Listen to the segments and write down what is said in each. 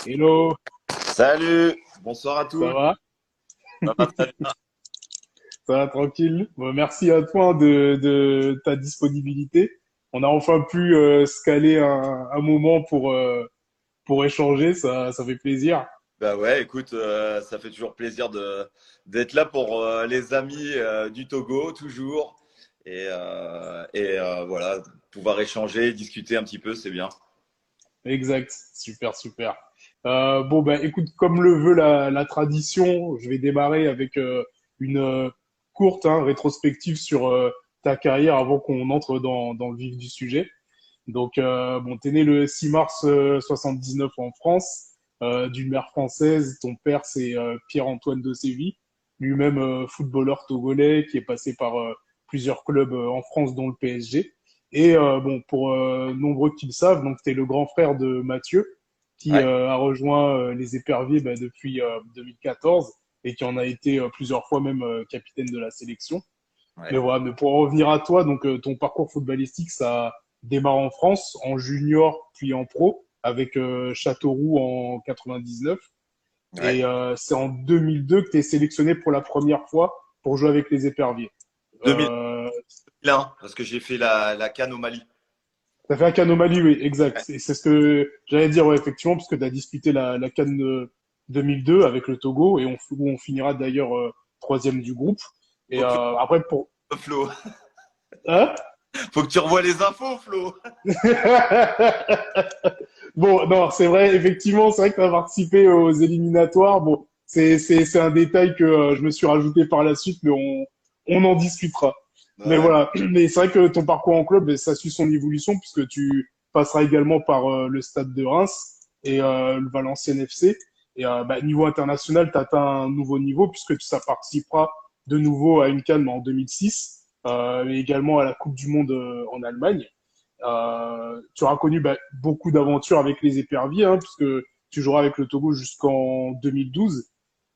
Hello, Salut, bonsoir à ça tous. va? Ça va très bien. Ça va tranquille? Bon, merci à toi de ta disponibilité. On a enfin pu se caler un moment pour échanger, ça fait plaisir. Bah ouais, écoute, ça fait toujours plaisir d'être là pour les amis du Togo, toujours. Voilà, pouvoir échanger, discuter un petit peu, c'est bien. Exact, super, super. Bon, bah écoute, comme le veut la tradition, je vais démarrer avec une courte rétrospective sur ta carrière avant qu'on entre dans le vif du sujet. Donc, bon, t'es né le 6 mars 79 en France, d'une mère française. Ton père, c'est Pierre-Antoine de Séville, lui-même footballeur togolais qui est passé par plusieurs clubs en France, dont le PSG. Et bon, pour nombreux qui le savent, donc t'es le grand frère de Mathieu, qui Ouais, a rejoint les Éperviers bah, depuis 2014 et qui en a été plusieurs fois même capitaine de la sélection. Mais ouais. voilà, mais pour en revenir à toi, donc ton parcours footballistique, ça démarre en France, en junior, puis en pro, avec Châteauroux en 99. Ouais. Et c'est en 2002 que tu es sélectionné pour la première fois pour jouer avec les Éperviers. 2001, Euh, parce que j'ai fait la CAN au Mali. T'as fait un CAN au Mali, oui, exact. Ouais. Et c'est ce que j'allais dire, ouais, effectivement, parce que tu as disputé la CAN 2002 avec le Togo, et où on finira d'ailleurs troisième du groupe. Et Faut que tu après, pour... Flo. Hein. Faut que tu revoies les infos, Flo. Bon, non, c'est vrai, effectivement, c'est vrai que tu as participé aux éliminatoires. Bon, c'est un détail que je me suis rajouté par la suite, mais on en discutera. Mais Ouais. voilà, mais c'est vrai que ton parcours en club, ça suit son évolution puisque tu passeras également par le Stade de Reims et le Valenciennes FC. Et bah, niveau international, tu atteint un nouveau niveau puisque ça participera de nouveau à une CAN en 2006 et également à la Coupe du Monde en Allemagne. Tu auras connu bah, beaucoup d'aventures avec les éperviers, puisque tu joueras avec le Togo jusqu'en 2012.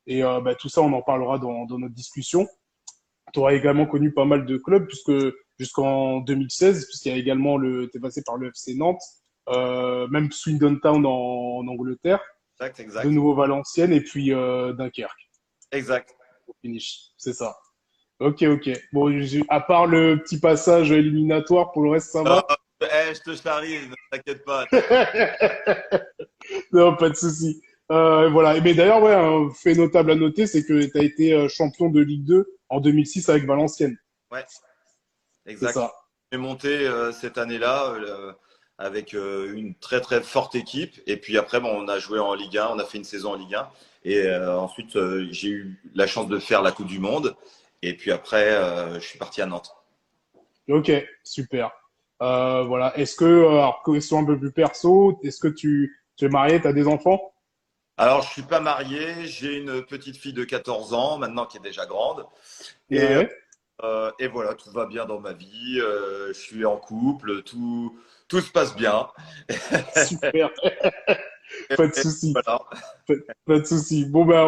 Et bah, tout ça, on en parlera dans notre discussion. Tu auras également connu pas mal de clubs, puisque jusqu'en 2016, puisqu'il y a également t'es passé par le FC Nantes, même Swindon Town en Angleterre, Exact, de exact. nouveau Valenciennes et puis Dunkerque Exact. au finish. C'est ça. Ok, ok. Bon, à part le petit passage éliminatoire, pour le reste, ça Euh, va? je te charrie, ne t'inquiète pas. Non, pas de souci. Voilà. Mais d'ailleurs, ouais, un fait notable à noter, c'est que tu as été champion de Ligue 2 en 2006 avec Valenciennes. Ouais, C'est exact. ça. J'ai monté cette année-là avec une très très forte équipe. Et puis après, bon, on a joué en Ligue 1, on a fait une saison en Ligue 1. Et ensuite, j'ai eu la chance de faire la Coupe du Monde. Et puis après, je suis parti à Nantes. Ok, super. Voilà. Est-ce que, alors, question un peu plus perso, est-ce que tu es marié, tu as des enfants? Alors, je suis pas marié, j'ai une petite fille de 14 ans maintenant qui est déjà grande. Et, Ouais, et voilà, tout va bien dans ma vie. Je suis en couple, tout se passe bien. super. Et, Pas de et souci. voilà. Pas de souci. Bon, bah,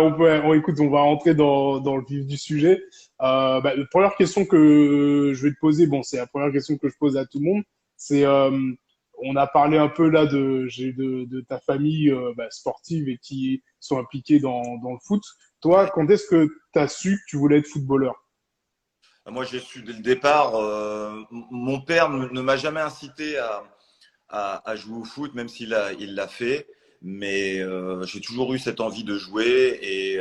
écoute, on va rentrer dans le vif du sujet. Bah, la première question que je vais te poser, bon, c'est la première question que je pose à tout le monde. C'est, on a parlé un peu là de ta famille bah, sportive et qui sont impliqués dans le foot. Toi, Ouais. quand est-ce que tu as su que tu voulais être footballeur? Moi, j'ai su dès le départ. Mon père ne m'a jamais incité à jouer au foot, même il l'a fait. Mais j'ai toujours eu cette envie de jouer et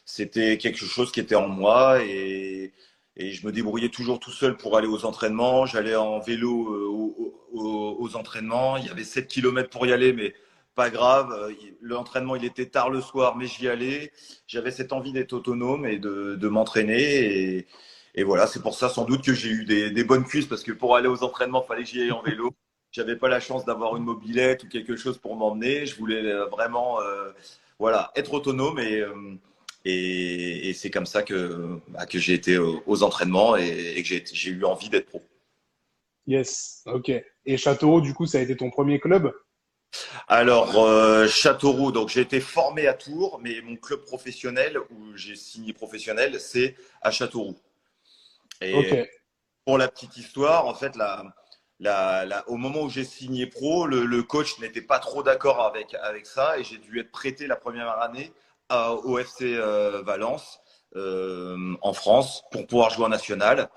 c'était quelque chose qui était en moi. Et je me débrouillais toujours tout seul pour aller aux entraînements. J'allais en vélo aux entraînements. Il y avait 7 kilomètres pour y aller, mais pas grave. L'entraînement, il était tard le soir, mais j'y allais. J'avais cette envie d'être autonome et de m'entraîner. Et voilà, c'est pour ça sans doute que j'ai eu des bonnes cuisses parce que pour aller aux entraînements, il fallait que j'y aille en vélo. J'avais pas la chance d'avoir une mobilette ou quelque chose pour m'emmener. Je voulais vraiment voilà, être autonome et c'est comme ça que j'ai été aux entraînements et que j'ai eu envie d'être pro. Yes, ok. Et Châteauroux, du coup, ça a été ton premier club? Alors, Châteauroux, donc j'ai été formé à Tours, mais mon club professionnel, où j'ai signé professionnel, c'est à Châteauroux. Ok, Et pour la petite histoire, en fait, au moment où j'ai signé pro, le coach n'était pas trop d'accord avec ça et j'ai dû être prêté la première année au FC Valence en France pour pouvoir jouer en national.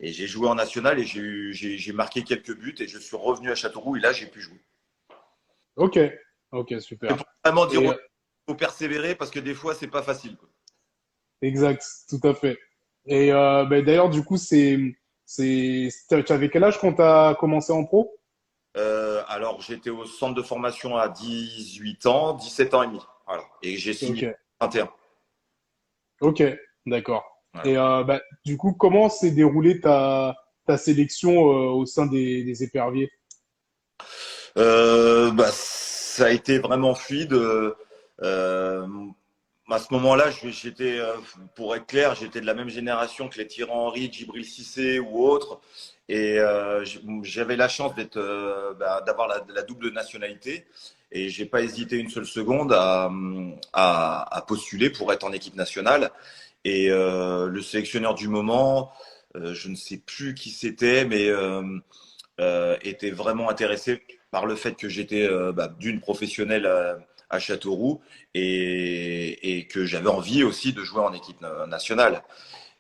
Et j'ai joué en national et j'ai marqué quelques buts et je suis revenu à Châteauroux et là j'ai pu jouer. ok, ok, C'est super. pour vraiment dire Et faut persévérer parce que des fois c'est pas facile, quoi. exact, tout à fait. Et d'ailleurs, du coup, tu avais quel âge quand tu as commencé en pro? Alors j'étais au centre de formation à 18 ans, 17 ans et demi. Voilà. Et j'ai signé Ok, 21. ok, d'accord. Voilà. Et du coup, comment s'est déroulée ta sélection au sein des éperviers? Ça a été vraiment fluide. À ce moment-là, j'étais, pour être clair, j'étais de la même génération que les Thierry Henry, Djibril Cissé ou autres. Et j'avais la chance d'avoir la double nationalité. Et j'ai pas hésité une seule seconde à postuler pour être en équipe nationale. Et le sélectionneur du moment, je ne sais plus qui c'était, mais était vraiment intéressé par le fait que j'étais d'une professionnelle à Châteauroux et que j'avais envie aussi de jouer en équipe nationale.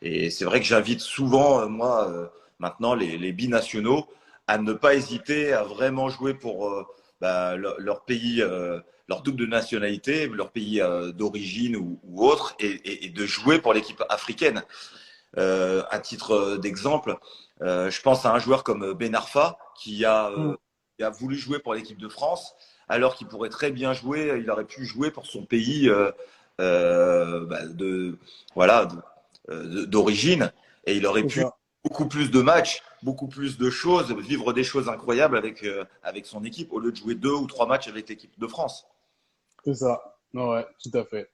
Et c'est vrai que j'invite souvent, moi, maintenant, les binationaux à ne pas hésiter à vraiment jouer pour leur pays, leur double nationalité, leur pays d'origine ou autre, et de jouer pour l'équipe africaine. À titre d'exemple, je pense à un joueur comme Ben Arfa Hmm, qui a voulu jouer pour l'équipe de France, alors qu'il pourrait très bien jouer, il aurait pu jouer pour son pays de voilà d'origine, et il aurait c'est pu ça, beaucoup plus de matchs, beaucoup plus de choses, vivre des choses incroyables avec son équipe au lieu de jouer 2 ou 3 matchs avec l'équipe de France. c'est ça. Non, ouais, tout à fait.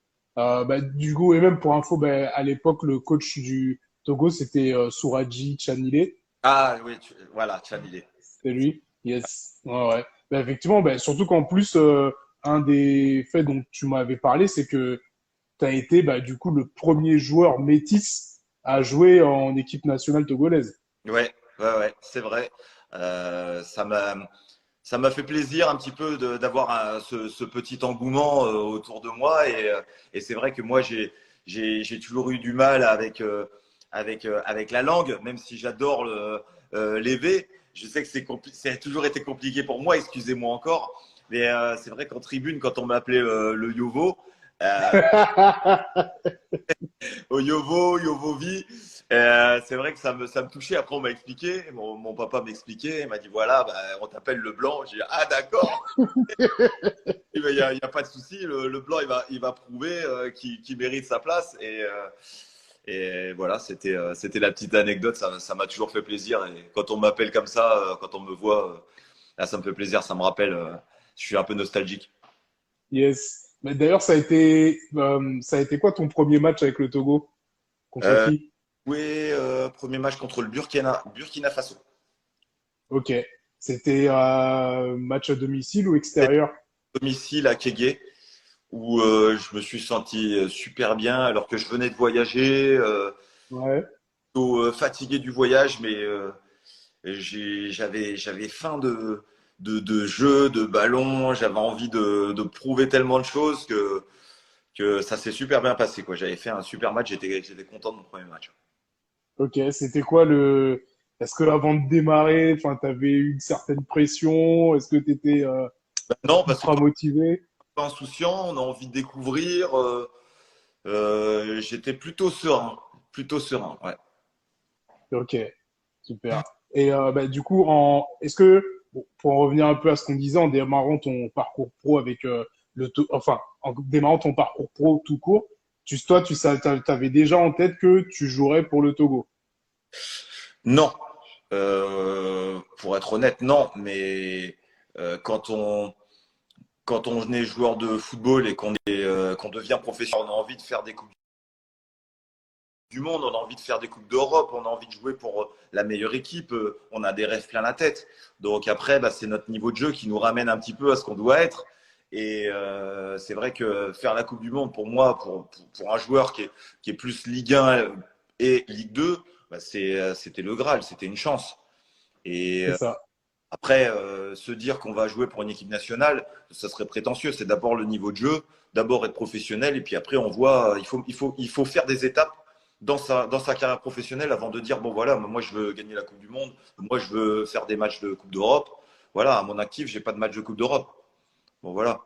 Du coup, et même pour info, à l'époque, le coach du Togo, c'était Souraji Chanilé. Ah oui, voilà, Chanilé. C'est lui. Yes. Ouais, ouais. Effectivement, surtout qu'en plus, un des faits dont tu m'avais parlé, c'est que tu as été du coup le premier joueur métis à jouer en équipe nationale togolaise. Ouais, ouais, ouais, c'est vrai. Ça m'a fait plaisir un petit peu d'avoir ce petit engouement autour de moi et c'est vrai que moi j'ai toujours eu du mal avec la langue, même si j'adore les V. Je sais que ça a toujours été compliqué pour moi, excusez-moi encore, mais c'est vrai qu'en tribune, quand on m'appelait le Yovo, euh, au Yovo, Yovovi. C'est vrai que ça me touchait. Après, on m'a expliqué, mon papa m'expliquait, il m'a dit voilà, bah, on t'appelle le blanc. J'ai dit ah d'accord, il n'y a pas de souci, le blanc il va prouver qu'il mérite sa place. Et voilà, c'était la petite anecdote, ça m'a toujours fait plaisir. Et quand on m'appelle comme ça, quand on me voit, là, ça me fait plaisir, ça me rappelle, je suis un peu nostalgique. Yes. Mais d'ailleurs, ça a été quoi ton premier match avec le Togo? Contre Euh, qui? oui, premier match contre le Burkina Faso. Ok. C'était match à domicile ou extérieur? Domicile à Kégué où je me suis senti super bien alors que je venais de voyager, Ouais. plutôt, fatigué du voyage, mais j'avais faim de jeu, de ballon, j'avais envie de prouver tellement de choses que ça s'est super bien passé, quoi. J'avais fait un super match, j'étais content de mon premier match. Ok. C'était quoi le. Est-ce que avant de démarrer, enfin, t'avais eu une certaine pression? Est-ce que t'étais Non, parce que ultra motivé? pas insouciant, on a envie de découvrir. J'étais plutôt serein, ouais. Ok. Super. Et du coup, est-ce que, bon, pour en revenir un peu à ce qu'on disait en démarrant ton parcours pro avec enfin, en démarrant ton parcours pro tout court, toi, t'avais déjà en tête que tu jouerais pour le Togo. Non, pour être honnête, non. Mais euh, quand on quand on est joueur de football et qu'on devient professionnel, on a envie de faire des coupes du Monde, on a envie de faire des Coupes d'Europe, on a envie de jouer pour la meilleure équipe, on a des rêves plein la tête. Donc après, c'est notre niveau de jeu qui nous ramène un petit peu à ce qu'on doit être. Et c'est vrai que faire la Coupe du Monde, pour moi, pour un joueur qui est plus Ligue 1 et Ligue 2, c'était le Graal, c'était une chance. Et C'est ça. après, se dire qu'on va jouer pour une équipe nationale, ça serait prétentieux. C'est d'abord le niveau de jeu, d'abord être professionnel, et puis après, on voit, il faut faire des étapes dans sa carrière professionnelle avant de dire, bon voilà, moi je veux gagner la Coupe du Monde, moi je veux faire des matchs de Coupe d'Europe. Voilà, à mon actif, j'ai pas de match de Coupe d'Europe. Bon voilà.